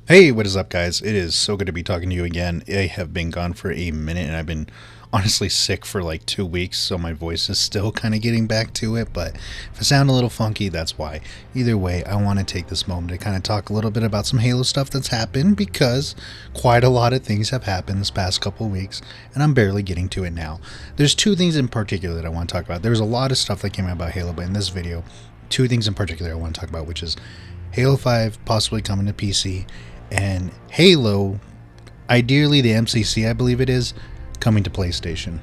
Hey, what is up, guys? It is so good to be talking to you again. I have been gone for a minute and I've been honestly sick for like 2 weeks, so my voice is still kind of getting back to it. But if I sound a little funky, that's why. Either way, I want to take this moment to kind of talk a little bit about some Halo stuff that's happened because quite a lot of things have happened this past couple of weeks, and I'm barely getting to it now. There's two things in particular that I want to talk about. There's a lot of stuff that came out about Halo, but in this video, two things in particular I want to talk about, which is Halo 5 possibly coming to PC, and Halo, ideally the MCC, I believe it is, coming to PlayStation.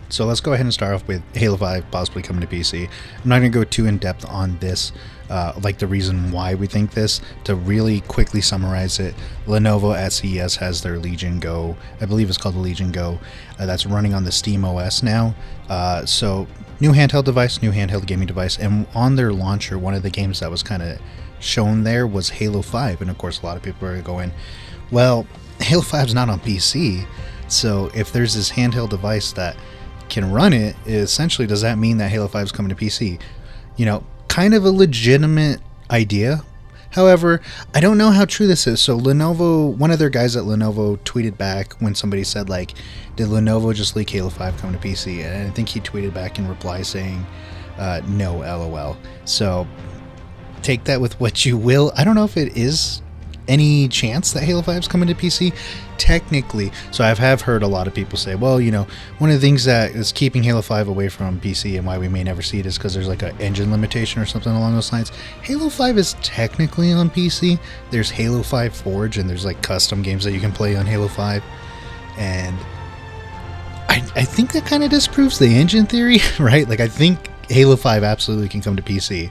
So let's go ahead and start off with Halo 5 possibly coming to PC. I'm not going to go too in depth on this, like the reason why we think this. To really quickly summarize it, Lenovo at CES has their Legion Go, I believe it's called the Legion Go, that's running on the Steam OS now. So new handheld device, new handheld gaming device, and on their launcher, one of the games that was kind of shown there was Halo 5, and of course a lot of people are going, well, Halo 5 is not on PC, so if there's this handheld device that can run it, essentially does that mean that Halo 5 is coming to PC? You know, kind of a legitimate idea. However, I don't know how true this is. So Lenovo, one of their guys at Lenovo tweeted back when somebody said, like, did Lenovo just leak Halo 5 coming to PC? And I think he tweeted back in reply saying, no, LOL. So take that with what you will. I don't know if it is any chance that Halo 5 is coming to PC technically. So I have heard a lot of people say, well, you know, one of the things that is keeping Halo 5 away from PC and why we may never see it is because there's like an engine limitation or something along those lines. Halo 5 is technically on PC. There's Halo 5 Forge, and there's like custom games that you can play on Halo 5, and I think that kind of disproves the engine theory, right? Like, I think Halo 5 absolutely can come to PC.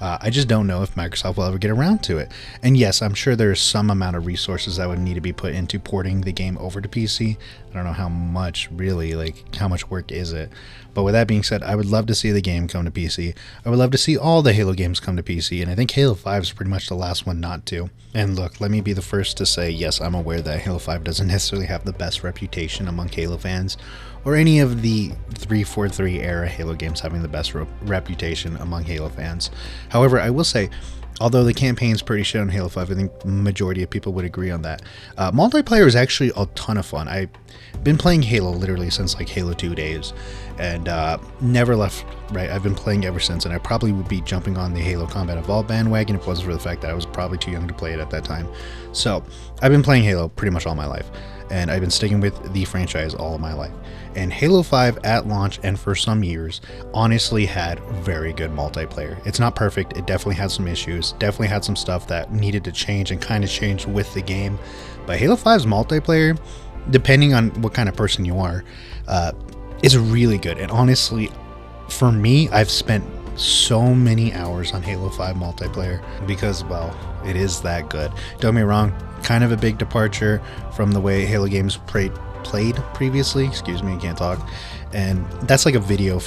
I just don't know if Microsoft will ever get around to it. And yes, I'm sure there's some amount of resources that would need to be put into porting the game over to PC. I don't know how much, really, like, how much work is it? But with that being said, I would love to see the game come to PC. I would love to see all the Halo games come to PC, and I think Halo 5 is pretty much the last one not to. And look, let me be the first to say, yes, I'm aware that Halo 5 doesn't necessarily have the best reputation among Halo fans, or any of the 343 era Halo games having the best reputation among Halo fans. However, I will say, although the campaign's pretty shit on Halo 5, I think the majority of people would agree on that. Multiplayer is actually a ton of fun. I've been playing Halo literally since like Halo 2 days, and never left, right? I've been playing ever since, and I probably would be jumping on the Halo Combat Evolved bandwagon if it wasn't for the fact that I was probably too young to play it at that time. So I've been playing Halo pretty much all my life, and I've been sticking with the franchise all of my life. And Halo 5 at launch and for some years honestly had very good multiplayer. It's not perfect, it definitely had some issues, definitely had some stuff that needed to change and kind of changed with the game. But Halo 5's multiplayer, depending on what kind of person you are, is really good. And honestly, for me, I've spent so many hours on Halo 5 multiplayer because, well, it is that good. Don't get me wrong, kind of a big departure from the way Halo games played previously. Excuse me, I can't talk. And that's like a video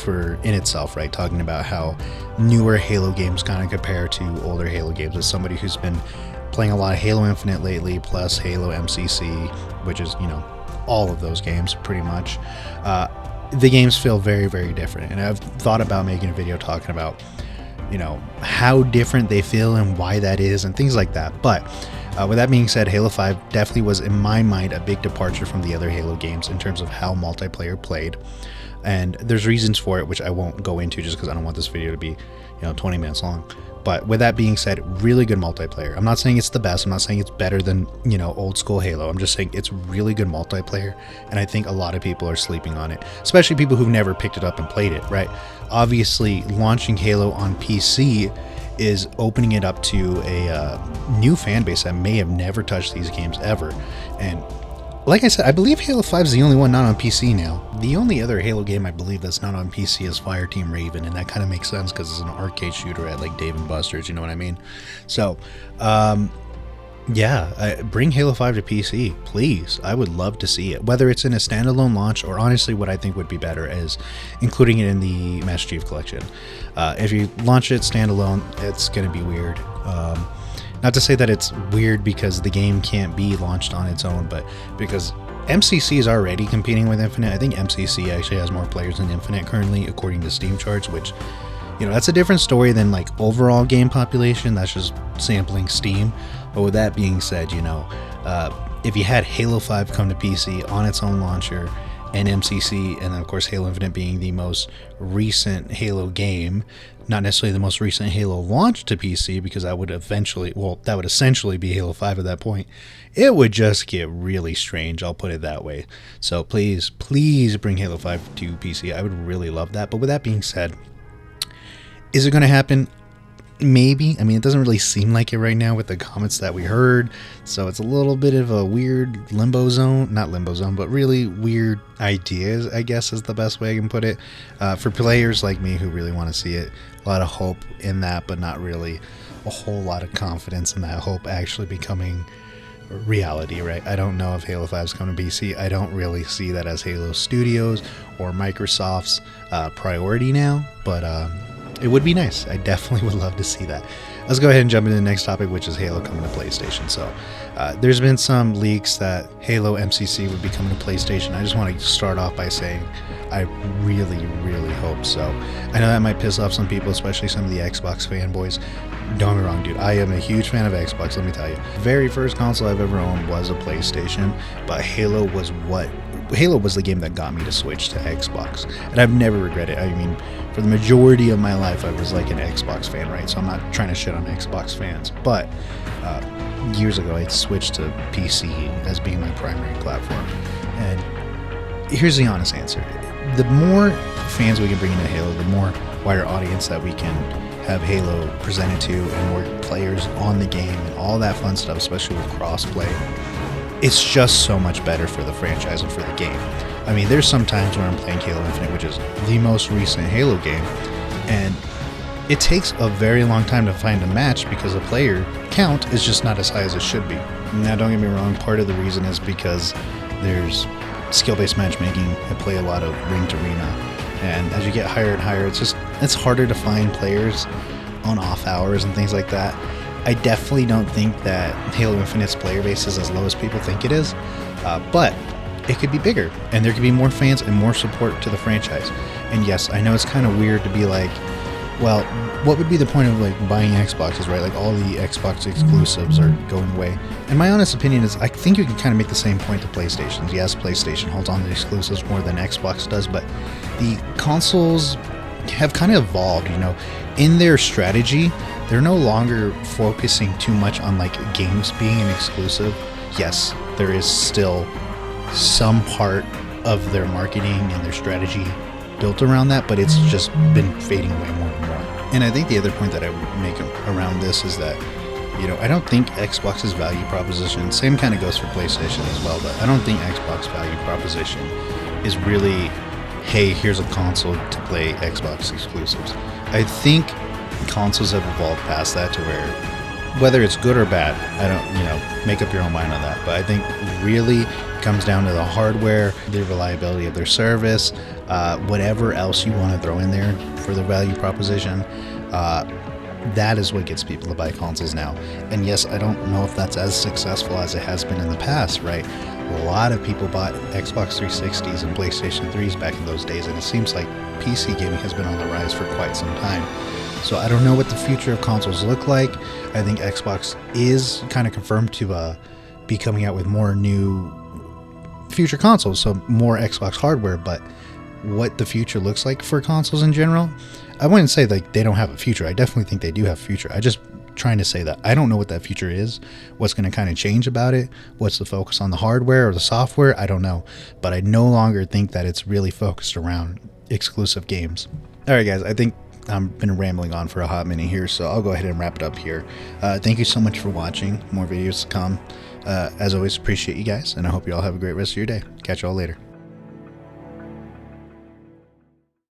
in itself, right? Talking about how newer Halo games kind of compare to older Halo games. As somebody who's been playing a lot of Halo Infinite lately, plus Halo MCC, which is, you know, all of those games pretty much. The games feel very, very different. And I've thought about making a video talking about, you know, how different they feel and why that is and things like that. But with that being said, Halo 5 definitely was, in my mind, a big departure from the other Halo games in terms of how multiplayer played. And there's reasons for it, which I won't go into just because I don't want this video to be, you know, 20 minutes long. But with that being said, really good multiplayer. I'm not saying it's the best. I'm not saying it's better than, you know, old school Halo. I'm just saying it's really good multiplayer, and I think a lot of people are sleeping on it, especially people who've never picked it up and played it, right? Obviously, launching Halo on PC is opening it up to a new fan base that may have never touched these games ever. And like I said, I believe Halo 5 is the only one not on PC now. The only other Halo game I believe that's not on PC is Fireteam Raven, and that kind of makes sense because it's an arcade shooter at like Dave & Buster's, you know what I mean? So, yeah, bring Halo 5 to PC, please. I would love to see it, whether it's in a standalone launch or honestly what I think would be better is including it in the Master Chief Collection. If you launch it standalone, it's going to be weird. Not to say that it's weird because the game can't be launched on its own, but because MCC is already competing with Infinite. I think MCC actually has more players than Infinite currently, according to Steam charts, which, you know, that's a different story than like overall game population. That's just sampling Steam. But with that being said, if you had Halo 5 come to PC on its own launcher and MCC, and then of course Halo Infinite being the most recent Halo game, not necessarily the most recent Halo launch to PC, because that would essentially be Halo 5 at that point, it would just get really strange, I'll put it that way. So please bring Halo 5 to PC. I would really love that. But with that being said, is it going to happen? Maybe. I mean, it doesn't really seem like it right now with the comments that we heard, so it's a little bit of a weird limbo zone. Not limbo zone, but really weird ideas, I guess is the best way I can put it. For players like me who really want to see it, a lot of hope in that, but not really a whole lot of confidence in that hope actually becoming reality, right? I don't know if Halo 5 is coming to PC. I don't really see that as Halo Studios or Microsoft's priority now, but it would be nice. I definitely would love to see that. Let's go ahead and jump into the next topic, which is Halo coming to PlayStation. So there's been some leaks that Halo MCC would be coming to PlayStation. I just want to start off by saying I really, really hope so. I know that might piss off some people, especially some of the Xbox fanboys. Don't get me wrong, dude. I am a huge fan of Xbox, let me tell you. Very first console I've ever owned was a PlayStation, but Halo was the game that got me to switch to Xbox, and I've never regretted it. I mean, for the majority of my life, I was like an Xbox fan, right? So I'm not trying to shit on Xbox fans, but years ago, I switched to PC as being my primary platform. And here's the honest answer. The more fans we can bring into Halo, the more wider audience that we can have Halo presented to, and more players on the game and all that fun stuff, especially with crossplay, it's just so much better for the franchise and for the game. I mean, there's some times where I'm playing Halo Infinite, which is the most recent Halo game, and it takes a very long time to find a match because the player count is just not as high as it should be. Now, don't get me wrong, part of the reason is because there's skill-based matchmaking. I play a lot of Ringed Arena, and as you get higher and higher, it's harder to find players on off hours and things like that. I definitely don't think that Halo Infinite's player base is as low as people think it is, but it could be bigger, and there could be more fans and more support to the franchise. And yes, I know it's kind of weird to be like, well, what would be the point of like buying Xboxes, right? Like all the Xbox exclusives are going away. And my honest opinion is I think you can kind of make the same point to PlayStations. Yes, PlayStation holds on to the exclusives more than Xbox does, but the consoles have kind of evolved, in their strategy. They're no longer focusing too much on like games being an exclusive. Yes, there is still some part of their marketing and their strategy built around that, but it's just been fading away more and more. And I think the other point that I would make around this is that, I don't think Xbox's value proposition, same kind of goes for PlayStation as well, but I don't think Xbox value proposition is really, hey, here's a console to play Xbox exclusives. I think consoles have evolved past that to where, whether it's good or bad, I don't, make up your own mind on that. But I think really it comes down to the hardware, the reliability of their service, whatever else you want to throw in there for the value proposition. That is what gets people to buy consoles now. And yes, I don't know if that's as successful as it has been in the past, right? A lot of people bought Xbox 360s and PlayStation 3s back in those days, and it seems like PC gaming has been on the rise for quite some time. So I don't know what the future of consoles look like. I think Xbox is kind of confirmed to be coming out with more new future consoles, so more Xbox hardware, but what the future looks like for consoles in general, I wouldn't say like they don't have a future. I definitely think they do have a future. I just trying to say that I don't know what that future is, what's going to kind of change about it, what's the focus on the hardware or the software, I don't know. But I no longer think that it's really focused around exclusive games. All right, guys, I think I've been rambling on for a hot minute here, so I'll go ahead and wrap it up here. Thank you so much for watching. More videos to come. As always, appreciate you guys, and I hope you all have a great rest of your day. Catch you all later.